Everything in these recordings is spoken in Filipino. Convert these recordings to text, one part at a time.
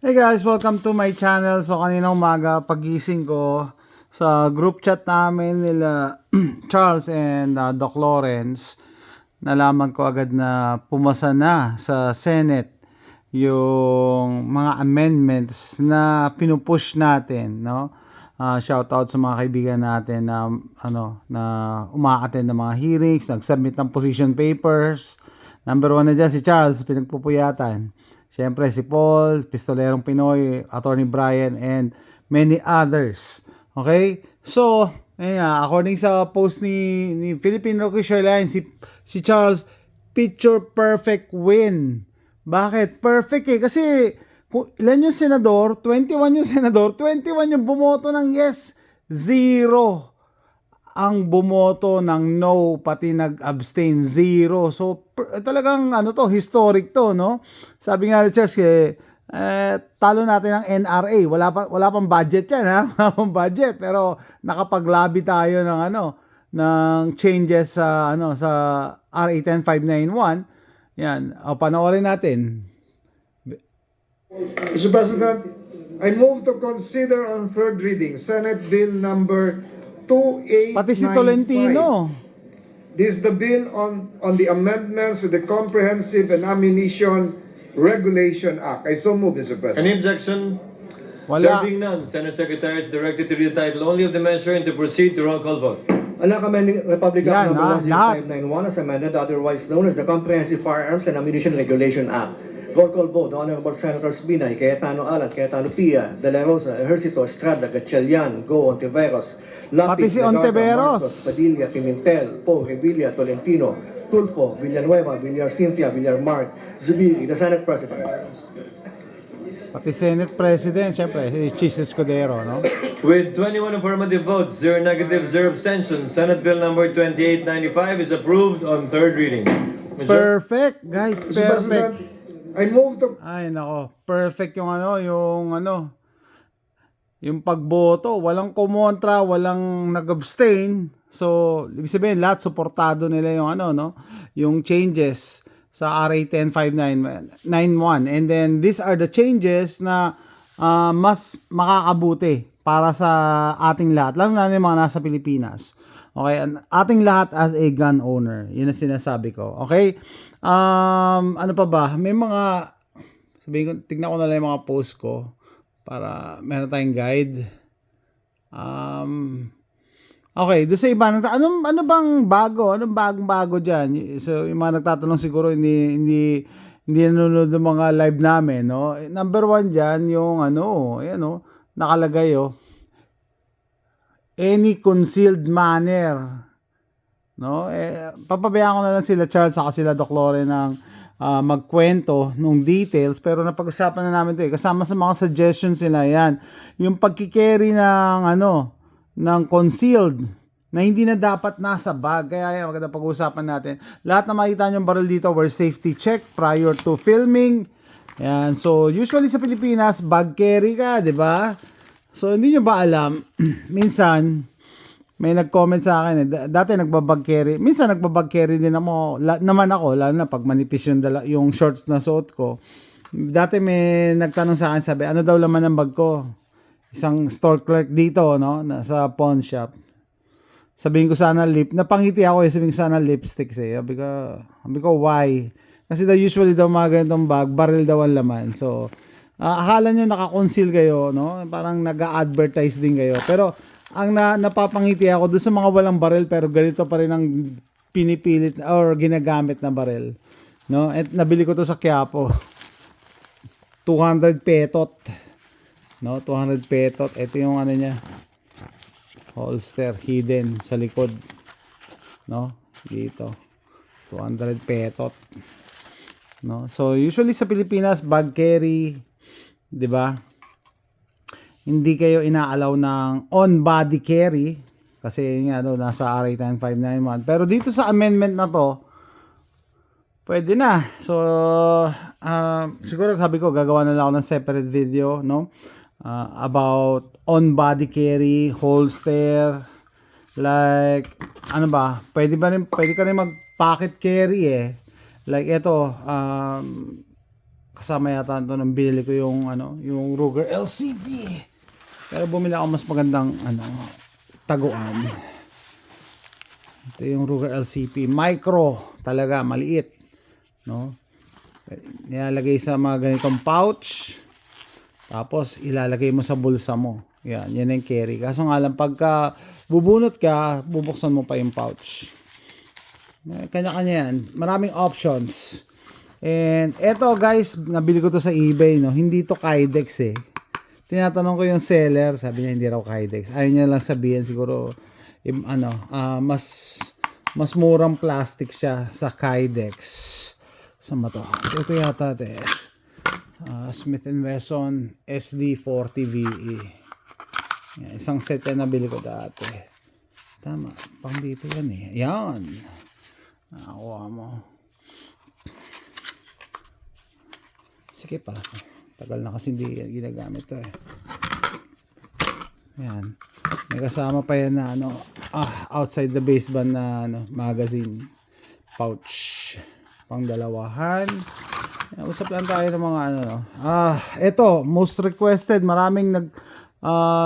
Hey guys, welcome to my channel. So kanina umaga pagising ko sa group chat namin nila Charles and Doc Lawrence, nalaman ko agad na pumasa na sa Senate yung mga amendments na pinupush natin, no? Shout out sa mga kaibigan natin na umaattend ng mga hearings, nag-submit ng position papers. Number 1 na dyan si Charles, pinagpupuyatan. Siyempre si Paul, Pistolerong Pinoy, Attorney Brian, and many others. Okay? So, according sa post ni Philippine Rookie Line, si Charles, picture perfect win. Bakit? Perfect kasi kung ilan yung senador, 21 yung senador, 21 yung bumoto ng yes, 0 ang bumoto ng no, pati nag-abstain, 0. So, talagang historic to, no? Sabi nga ni Charles, talo natin ng NRA. Wala pang budget yan, ha? Wala pang budget. Pero nakapaglabi tayo ng ng changes sa RA 10591. Yan. Panoorin natin. Mr. President, I move to consider on third reading Senate Bill number 2895. Pati si Tolentino. This is the bill on the amendments to the Comprehensive and Ammunition Regulation Act. I so move, Mr. President. Any objection? Wala. There being none, Senate Secretary is directed to read the title only of the measure and to proceed to roll call vote. Anak amending Republic Yan, Act number lahat. 10591 as amended, otherwise known as the Comprehensive Firearms and Ammunition Regulation Act. Roll call vote. The Honorable Senators Binay, Cayetano Alat, Cayetano Pia, De La Rosa, Ejercito, Estrada, Gatchalian, Go, Ontiveros, Pati si Ontiveros. Marcos, Padilla, Pimentel, Poe, Revilla, Tolentino, Tulfo, Villanueva, Villar Cynthia, Villar Mark, Zubiri, the Senate President. Pati Senate President, syempre, si Chis Escudero, no? With 21 affirmative votes, 0 negative, 0 abstentions, Senate Bill number 2895 is approved on third reading. Perfect, guys, Mr. President, perfect. I move to Ay nako, perfect yung yung pagboto, walang kumontra, walang nag-abstain. So, ibig sabihin lahat suportado nila yung yung changes sa RA 10591. And then these are the changes na mas makakabuti para sa ating lahat, lalo na yung mga nasa Pilipinas. Okay, ating lahat as a gun owner. Yun ang sinasabi ko. Okay? Ano pa ba? May mga sabihin ko, tignan ko na lang yung mga post ko para meron tayong guide. Okay, doon sa iba, ano bang bago? Anong bagong-bago diyan? So, yung mga nagtatanong siguro hindi nanonood ng mga live namin, no? Number 1 diyan yung nakalagay any concealed manner, no? Papabayaan ko na lang sila Charles saka sila Doc Lore ng magkwento nung details, pero napag-usapan na namin 'to kasama sa mga suggestions nila yan. Yung pagki-carry ng concealed na hindi na dapat nasa bag. Kaya yan, maganda pag-uusapan natin. Lahat na makita nyo yung baril dito were safety check prior to filming. Yan. So, usually sa Pilipinas, bag carry ka, di ba? So, hindi nyo ba alam, minsan, may nag-comment sa akin, dati nagbabag carry, minsan nagbabag carry din ako, lalo na pag manipis yung shorts na suot ko. Dati may nagtanong sa akin, sabi, ano daw laman ng bag ko? Isang store clerk dito, no, sa pawn shop. Sabihin ko sana napangiti ako, sabihin ko sana lipstick sabi ko, why? Kasi usually daw mga ganitong bag, baril daw ang laman. So, akala nyo naka-conceal kayo, no? Parang nag-a-advertise din kayo. Pero, ang napapangiti ako doon sa mga walang baril pero ganito pa rin ang pinipilit or ginagamit na baril, no? At nabili ko to sa Quiapo. 200 petot. No, 200 petot. Ito yung niya. Holster hidden sa likod. No? Dito. 200 petot. No? So usually sa Pilipinas bag carry, 'di ba? Hindi kayo inaalaw ng on body carry kasi nga nasa RA 10591. Pero dito sa amendment na 'to, pwede na. So siguro sabi ko gagawa na lang ako ng separate video, no? About on body carry, holster, like pwede ka rin mag pocket carry like ito, kasama yata ito nang binili ko yung yung Ruger LCP. Pero bumili ako mas magandang taguan. Ito yung Ruger LCP micro, talaga maliit, no? Nilalagay sa mga ganitong pouch. Tapos ilalagay mo sa bulsa mo. Yan yung carry. Kaso nga lang pagka bubunot ka, bubuksan mo pa yung pouch. Kanya-kanya yan. Maraming options. And eto guys, nabili ko to sa eBay, no. Hindi to Kydex eh. Tinatanong ko yung seller, sabi niya hindi raw Kydex. Ayaw niya lang sabihin siguro mas murang plastic siya sa Kydex. Saan ba to? Ito yata Smith & Wesson SD40VE. Yan, isang set yan nabili ko dati. Tama, pang dito yan eh. Yan. Nakakuha mo. Sige pa. Tagal na kasi hindi ginagamit to eh. Yan. May kasama pa yan na outside the baseband na magazine pouch. Pang dalawahan. Usap lang tayo ng mga ito, most requested. Maraming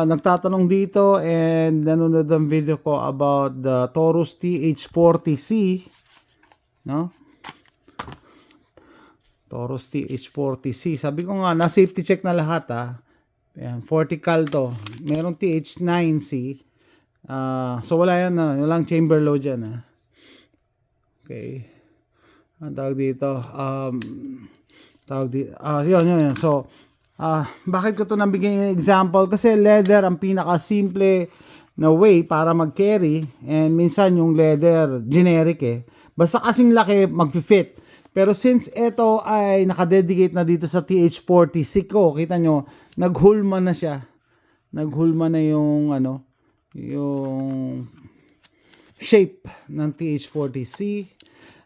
nagtatanong dito and nanonood ng video ko about the Taurus TH40C, no? Taurus TH40C. Sabi ko nga, na safety check na lahat Ayan, 40 cal to. Merong TH9C. So wala yan walang chamber load yan Okay. Ang tawag dito, yun. So, bakit ko ito nabigyan yung example? Kasi leather ang pinaka-simple na way para mag-carry. And minsan yung leather, generic Basta kasing laki, mag-fit. Pero since ito ay nakadedicate na dito sa TH40C ko, kita nyo, naghulma na siya. Naghulma na yung, yung shape ng TH40C.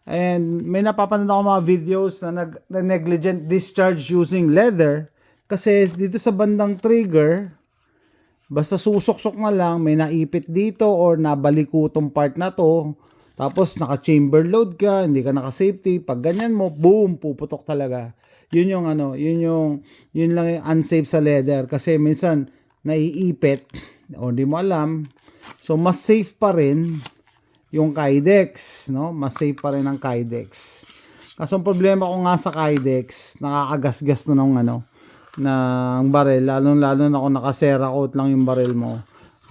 And may napapanood ako mga videos na negligent discharge using leather kasi dito sa bandang trigger basta susok-sok na lang may naipit dito or nabalikutong part na to tapos naka-chamber load ka, hindi ka naka-safety, pag ganyan mo, boom, puputok talaga. Yun yung yun lang yung unsafe sa leather kasi minsan naiipit o di mo alam. So mas safe pa rin yung Kydex, no? Mas safe pa rin ang Kydex. Kaso ang problema ko nga sa Kydex, nakakagasgas no ng baril, lalo na kung nakasera coat lang yung baril mo.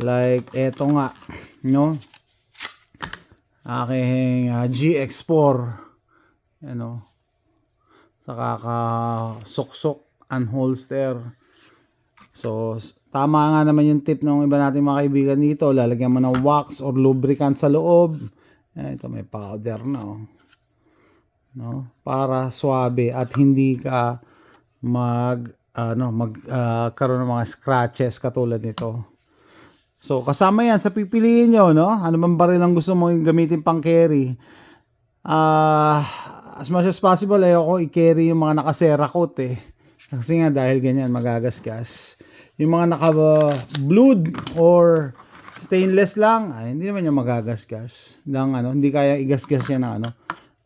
Like eto nga, no? Aking GX4, sa kakasuksok unholster. So tama nga naman yung tip ng iba nating mga kaibigan dito, lalagyan mo ng wax or lubricant sa loob. Ito may powder na no? Para swabe at hindi ka magkaroon ng mga scratches katulad nito. So kasama yan sa pipiliin nyo, no? Ano bang baril ang gusto mong gamitin pang carry? As much as possible ayoko i-carry yung mga nakasera coat kasi nga dahil ganyan magagasgas. Yung mga naka-blued or stainless lang, hindi naman yung magagasgas. Hindi kaya igasgas yan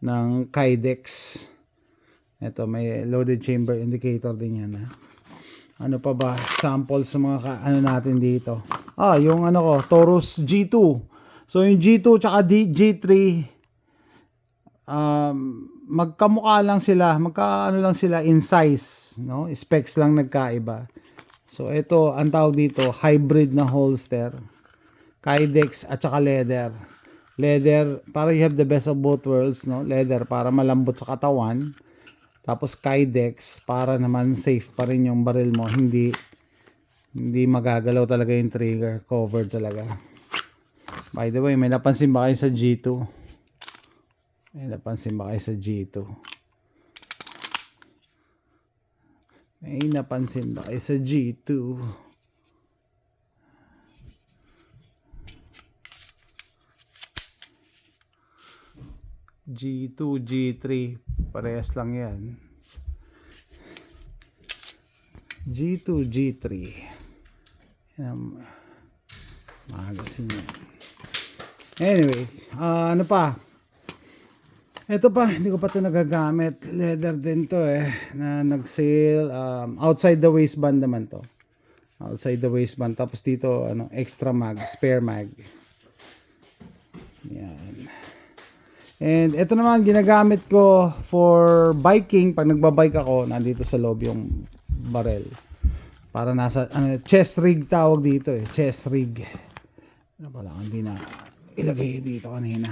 ng Kydex. Ito, may loaded chamber indicator din yan. Ano pa ba? Samples sa mga natin dito. Yung Taurus G2. So yung G2 tsaka G3, magkamukha lang sila, lang sila in size, no? Specs lang nagkaiba. So ito, ang tawag dito, hybrid na holster. Kydex at saka leather. Leather, para you have the best of both worlds, no? Leather para malambot sa katawan. Tapos Kydex para naman safe pa rin yung baril mo, hindi magagalaw talaga yung trigger, covered talaga. By the way, may napansin ba kayo sa G2? May napansin ba kayo sa G2? May napansin ba kayo sa G2? G2, G3, parehas lang yan. G2, G3. Magazine yan. Anyway, ano pa? Ito pa, hindi ko pa ito nagagamit. Leather din to na nag-sale. Outside the waistband naman to. Outside the waistband. Tapos dito, extra mag, spare mag. Yan. And ito naman, ginagamit ko for biking. Pag nagbabike ako, nandito sa loob yung barrel. Para nasa, chest rig tawag dito chest rig. Ano pala, hindi na ilagay dito kanina.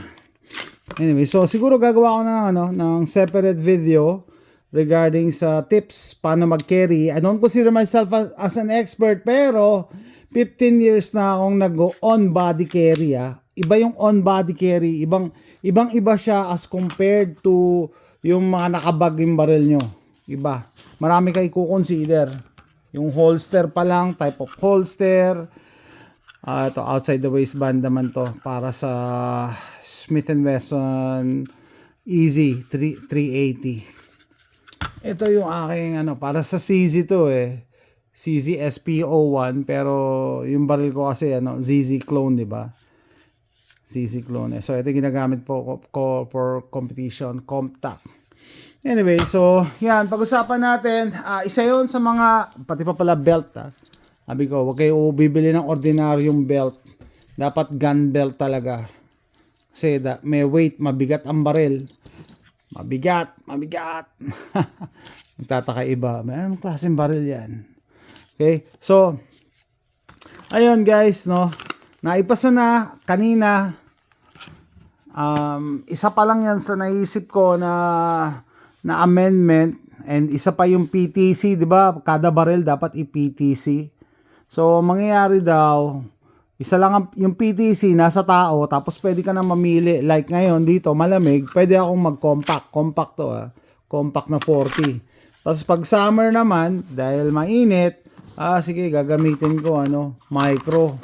Anyway, so siguro gagawa ko ng separate video regarding sa tips paano mag-carry. I don't consider myself as an expert, pero 15 years na akong nag-on body carry. Iba yung on body carry, ibang-iba siya as compared to yung mga nakabag yung barrel nyo. Iba. Marami kayo i-consider. Yung holster pa lang, type of holster. Ito, outside the waistband naman to para sa Smith & Wesson Easy 380. Ito yung aking para sa CZ to CZ SP01, pero yung barrel ko kasi ZZ clone, di ba? ZZ clone. So ito ginagamit po ko for competition, Comptac. Anyway, so yan, pag-usapan natin, isa yon sa mga, pati pa pala belt Sabi ko, huwag kayo bibili ng ordinaryong belt. Dapat gun belt talaga. Kasi may weight, mabigat ang baril. Mabigat. Magtataka iba. Anong klaseng baril yan? Okay, so, ayun guys, naipasa na kanina. Isa pa lang yan sa naisip ko na amendment. And isa pa yung PTC, di ba? Kada baril dapat i-PTC. So, mangyayari daw, isa lang yung PTC nasa tao, tapos pwede ka na mamili. Like ngayon, dito, malamig, pwede akong mag-compact. Compact to, compact na 40. Tapos pag summer naman, dahil mainit, sige, gagamitin ko, micro.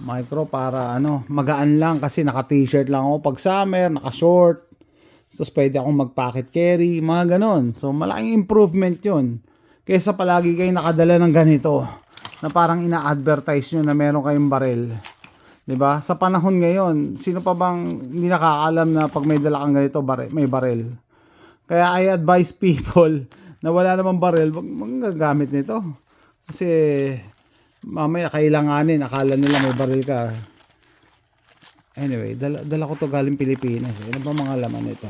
Micro para, magaan lang kasi naka-t-shirt lang ako pag summer, naka-short. Tapos pwede akong mag-pocket carry, mga ganon. So, malaking improvement yun. Kesa palagi kayo nakadala ng ganito. Na parang ina-advertise nyo na meron kayong baril. 'Di ba? Sa panahon ngayon, sino pa bang hindi nakakaalam na pag may dala kang ganito, may baril? Kaya I advise people na wala namang baril, wag gagamit nito. Kasi mamaya kailanganin, akala nila may baril ka. Anyway, dala ko to galing Pilipinas. Ano ba mga laman nito?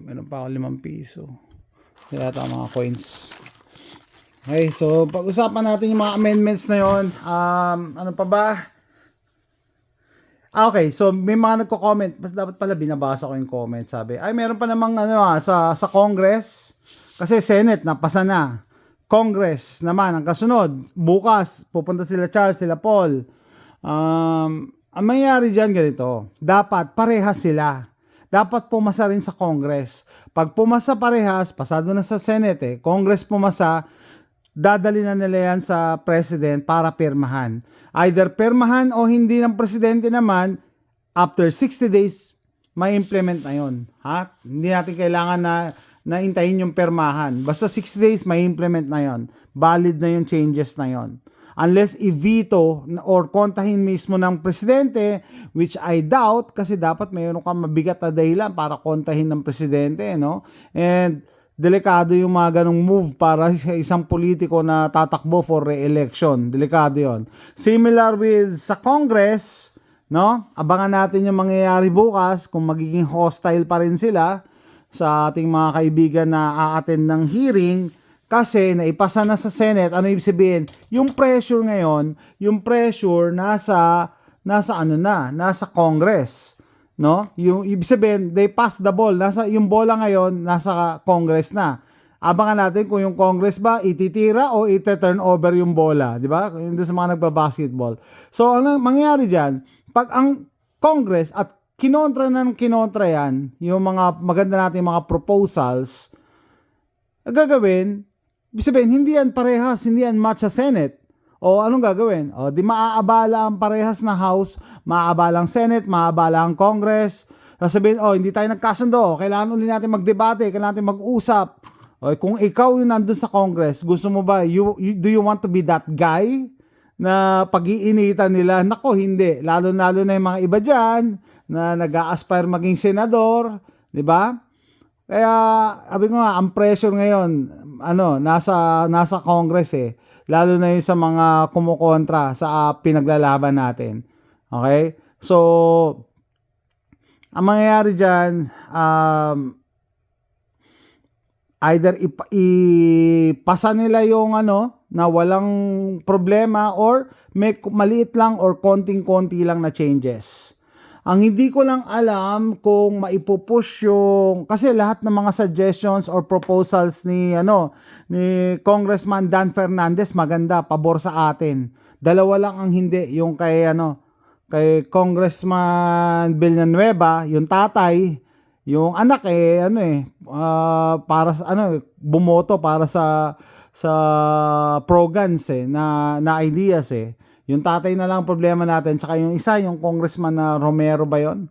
Meron pa ako 5 piso. Kaya ito mga coins. Okay, so pag-usapan natin yung mga amendments na yon. Ano pa ba? Okay, so may mga nagko-comment. Mas dapat pala binabasa ko yung comment. Sabi, meron pa namang sa Congress. Kasi Senate, napasa na. Congress naman, ang kasunod. Bukas, pupunta sila Charles, sila Paul. Ang mangyayari dyan ganito. Dapat parehas sila. Dapat pumasa rin sa Congress. Pag pumasa parehas, pasado na sa Senate, Congress pumasa, dadali na nila yan sa President para pirmahan. Either pirmahan o hindi ng Presidente naman, after 60 days, may implement na yun. Hindi natin kailangan na intayin yung pirmahan. Basta 60 days, may implement na yun. Valid na yung changes na yun. Unless i-veto or kontahin mismo ng presidente, which I doubt kasi dapat mayroon kang mabigat na dahilan para kontahin ng presidente, And delikado yung mga ganong move para sa isang politiko na tatakbo for re-election. Delikado yon. Similar with sa Congress, Abangan natin yung mangyayari bukas kung magiging hostile pa rin sila sa ating mga kaibigan na a-attend ng hearing. Kasi naipasa na sa Senate, ano ibig sabihin? Yung pressure ngayon, nasa Congress, Yung ibig sabihin, they pass the ball. Yung bola ngayon nasa Congress na. Abangan natin kung yung Congress ba ititira o ite-turn over yung bola, di ba? Yung sa mga nagba-basketball. So, ano mangyayari diyan? Pag ang Congress at kinontra yan, yung mga maganda nating mga proposals, gagawin, ibig sabihin, hindi yan parehas, hindi yan match sa Senate. O anong gagawin? O di maaabala ang parehas na House, maaabala ang Senate, maaabala ang Congress. Sasabihin, hindi tayo nagkasundo, kailangan ulit natin magdebate, kailangan natin mag-usap. O kung ikaw yung nandun sa Congress, gusto mo ba, do you want to be that guy na pag-iinitan nila. Nako, hindi. Lalo-lalo na yung mga iba dyan na nag-a-aspire maging senador, di ba? Kaya, sabi ko nga, ang pressure ngayon, nasa Congress eh. Lalo na yung sa mga kumukontra sa pinaglalaban natin. Okay? So, ang mangyayari dyan, either ipasa nila yung na walang problema or may maliit lang or konting-konti lang na changes. Ang hindi ko lang alam kung maipupush yung, kasi lahat ng mga suggestions or proposals ni Congressman Dan Fernandez maganda, pabor sa atin. Dalawa lang ang hindi, yung kay Congressman Villanueva, yung tatay, yung anak para sa bumoto para sa pro-guns na ideas eh. Yung tatay na lang ang problema natin, tsaka yung isa, yung Congressman na Romero ba yun?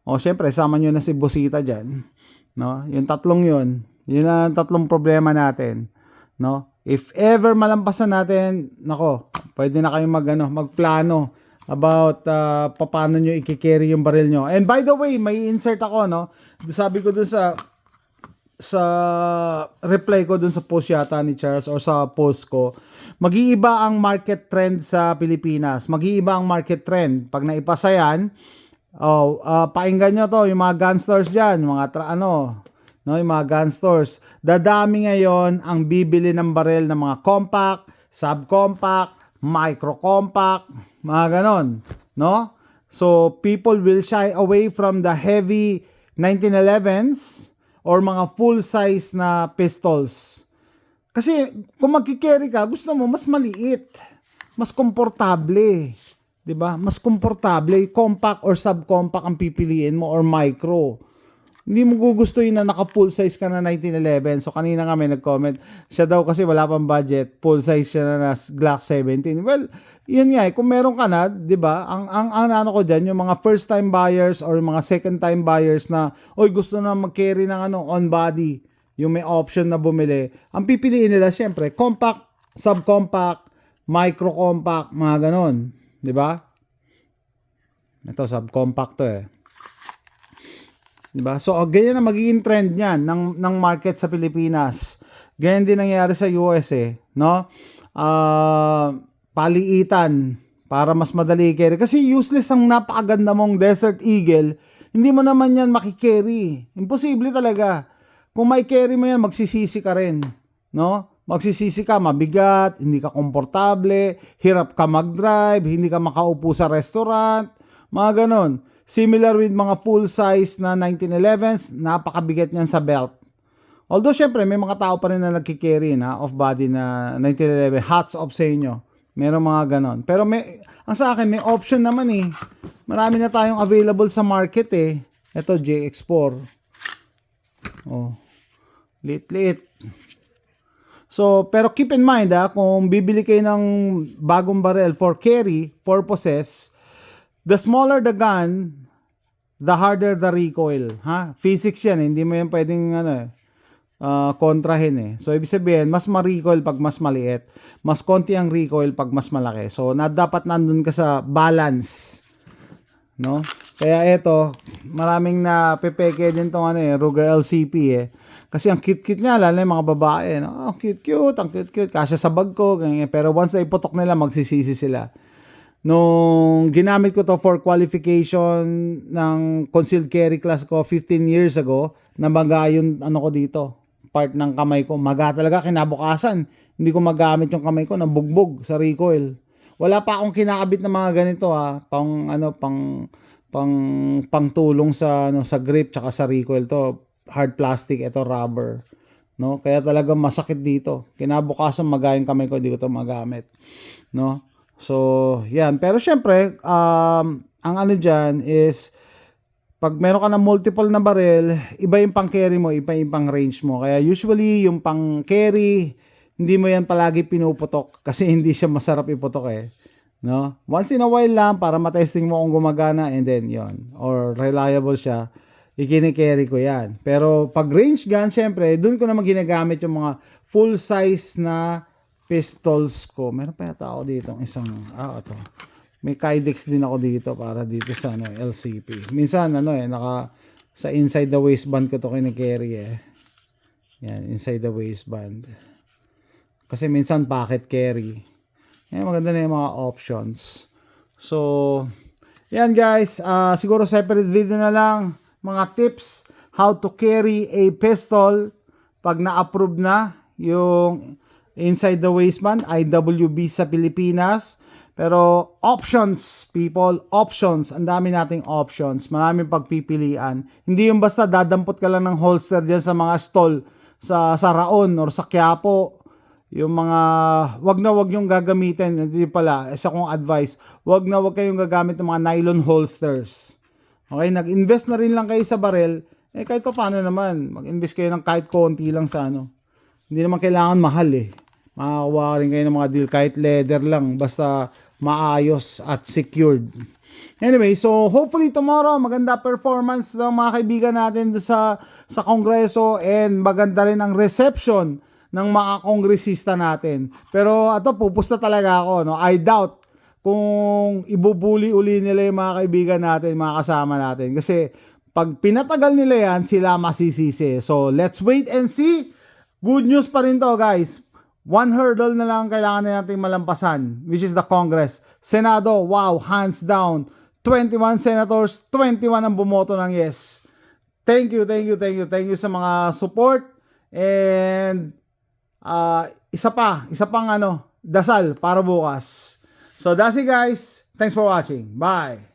O syempre, sama nyo na si Busita dyan. No? Yung tatlong yun ang tatlong problema natin. No? If ever malampasan natin, nako, pwede na kayong magplano about paano nyo i-carry yung baril nyo. And by the way, may insert ako, no? Sabi ko dun sa reply ko dun sa post yata ni Charles or sa post ko, mag-iiba ang market trend sa Pilipinas. Mag-iiba ang market trend. Pag naipasa yan, painggan nyo to, yung mga gun stores dyan, yung mga gun stores. Dadami ngayon ang bibili ng baril ng mga compact, subcompact, micro-compact, mga ganon. No? So, people will shy away from the heavy 1911s or mga full-size na pistols. Kasi kung magkikerry ka, gusto mo mas maliit, mas komportable, 'di ba? Mas komportable, compact or subcompact ang pipiliin mo or micro. Hindi mo gugustuhin na naka full size ka na 1911. So kanina nga may nag-comment, siya daw kasi wala pang budget, full size siya na Glock 17. Well, yun nga, kung meron ka na, 'di ba? Ang ko diyan, yung mga first time buyers or mga second time buyers na gusto na mag-carry ng on body, yung may option na bumili, ang pipiliin nila syempre compact, subcompact, micro compact, mga ganon, 'di ba? Ito subcompact to eh. 'Di ba? So ganyan ang magiging trend niyan ng market sa Pilipinas. Ganyan din nangyayari sa US eh, no? Paliitan para mas madali carry. Kasi useless ang napakaganda mong Desert Eagle, hindi mo naman yan makikerry. Imposible talaga. Kung may carry mo yan, magsisisi ka rin. No? Magsisisi ka, mabigat, hindi ka komportable, hirap ka mag-drive, hindi ka makaupo sa restaurant, mga ganon. Similar with mga full-size na 1911s, napakabigat niyan sa belt. Although, syempre, may mga tao pa rin na nagkikerry na off-body na 1911. Hats off sa inyo. Meron mga ganon. Pero ang sa akin, may option naman eh. Marami na tayong available sa market eh. Ito, JX4. Liit-liit. So, pero keep in mind kung bibili kayo ng bagong barrel for carry purposes, the smaller the gun, the harder the recoil. Physics yan, hindi mo yan pwedeng kontrahin eh. So, ibig sabihin, mas ma-recoil pag mas maliit, mas konti ang recoil pag mas malaki. So, dapat nandun ka sa balance. No? Kaya ito, maraming na pepeke din tong Ruger LCP eh. Kasi ang cute-cute niya, lalo yung mga babae. No? Oh, cute-cute, ang cute-cute. Kasya sa bag ko. Ganyan. Pero once na iputok nila, magsisisi sila. Nung ginamit ko to for qualification ng concealed carry class ko 15 years ago, namaga yung ko dito, part ng kamay ko. Maga talaga, kinabukasan. Hindi ko magamit yung kamay ko, nabugbog sa recoil. Wala pa akong kinakabit na mga ganito pang tulong sa grip tsaka sa recoil to. Hard plastic, ito rubber. No? Kaya talagang masakit dito. Kinabukasan magayang kamay ko, hindi ko to magamit. No? So, yan. Pero syempre, ang dyan is, pag meron ka ng multiple na barrel, iba yung pang carry mo, iba yung pang range mo. Kaya usually, yung pang carry, hindi mo yan palagi pinuputok kasi hindi siya masarap iputok eh. No? Once in a while lang para matesting mo kung gumagana and then yon or reliable siya, ikini-carry ko yan. Pero pag range gun, syempre, dun ko naman ginagamit yung mga full size na pistols ko. Meron pa yata ako dito isang, ito. May Kydex din ako dito para dito sa LCP. Minsan sa inside the waistband ko to kini-carry Yan, inside the waistband. Kasi minsan pocket carry. Maganda na yung mga options. So, yan guys, siguro separate video na lang. Mga tips how to carry a pistol pag na-approve na yung inside the waistband, IWB sa Pilipinas. Pero options, people, options. Ang dami nating options. Maraming pagpipilian. Hindi yung basta dadampot ka lang ng holster dyan sa mga stall sa Raon or sa Quiapo. Yung mga, wag yung gagamitin. Hindi pala, isa kong advice, wag kayong gagamit ng mga nylon holsters. Okay, nag-invest na rin lang kayo sa barel. Kahit pa paano naman, mag-invest kayo ng kahit konti lang sa Hindi naman kailangan mahal Makakuha rin kayo ng mga deal kahit leather lang basta maayos at secured. Anyway, so hopefully tomorrow maganda performance ng mga kaibigan natin sa Kongreso and maganda rin ang reception ng mga kongresista natin. Pero pupusta talaga ako, I doubt kung ibubuli uli nila yung mga kaibigan natin, mga kasama natin. Kasi pag pinatagal nila yan, sila masisisi. So let's wait and see. Good news pa rin to guys. One hurdle na lang kailangan natin malampasan, which is the Congress. Senado, wow, hands down. 21 senators, 21 ang bumoto ng yes. Thank you sa mga support. And isa pang dasal para bukas. So that's it guys. Thanks for watching. Bye.